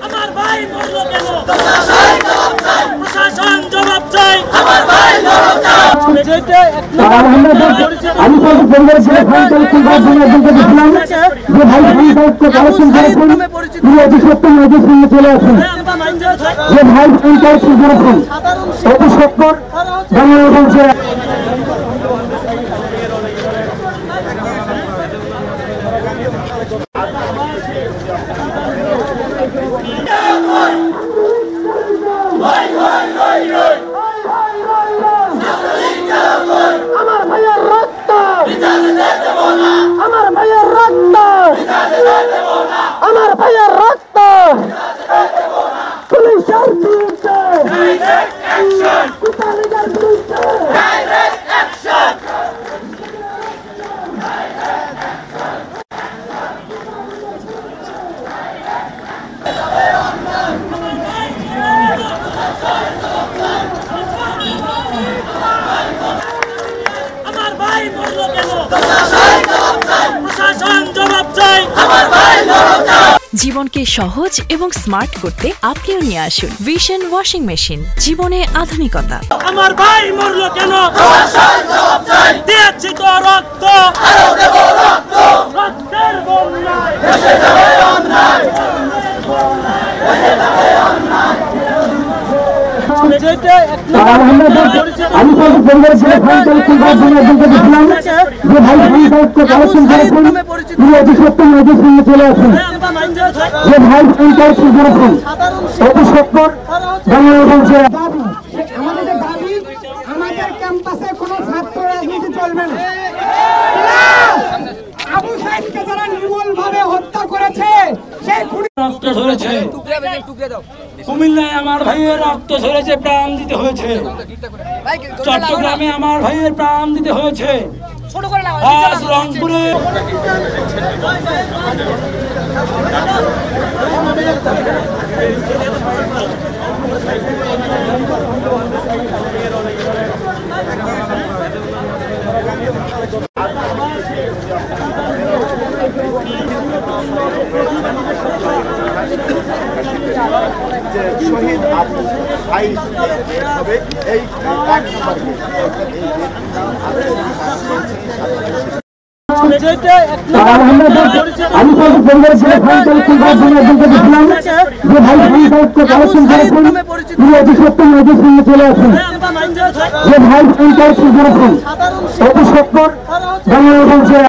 আমার ভাই মরলো কেন? প্রশাসন জবাব চাই। আমার ভাই চলে আসুন যে ভাই পঞ্চায়েত করেছেন অতি সত্তর বাংলা বলছে। আমার ভাইয়ের রক্ত, আমার ভাইয়ের রক্ত, আমার ভাইয়ের রক্ত, পুলিশের বিরুদ্ধে কুতালিদের বিরুদ্ধে আমার ভাই মরলো কেন? প্রশাসন জবাব চাই। আমার ভাই জীবনকে সহজ এবং স্মার্ট করতে আপনিও নিয়ে আসুন ভিশন ওয়াশিং মেশিন, জীবনে আধুনিকতা। আমার ভাই মরলো কেন? দিয়েছি তো রক্ত, রক্তের বন্যায় আমি পরিবারের ছেলে পঞ্চায়েত দেখলাম যে ভাই পঞ্চায়েতকে কালেকশন করেছেন অতি সত্তর চলে আসুন যে ভাই পঞ্চায়েত করেছেন অতি সত্তর বাংলা বলছে। আমাদের দাবি, আমাদের ক্যাম্পাসে কোনো ছাত্র রাজনীতি চলবে না। আবু সাইদকে যারা নির্মূলভাবে হত্যা করেছে সেই রক্ত ঝরেছে, কুমিল্লায় আমার ভাইয়ের রক্ত ঝরেছে, প্রাণ দিতে হয়েছে, চট্টগ্রামে আমার ভাইয়ের প্রাণ দিতে হয়েছে, আজ রংপুরে শহীদ আবু সাইদ হবে এই এক নম্বর। আমি পরিবারের ছেলে পঞ্চায়েত দেখলাম যে ভাই পঞ্চায়েতকে কালেকশন করেছেন অতি সত্তর চলে আসুন যে ভাই পঞ্চায়েত করেছেন অতি সত্তর বাংলা বলছে।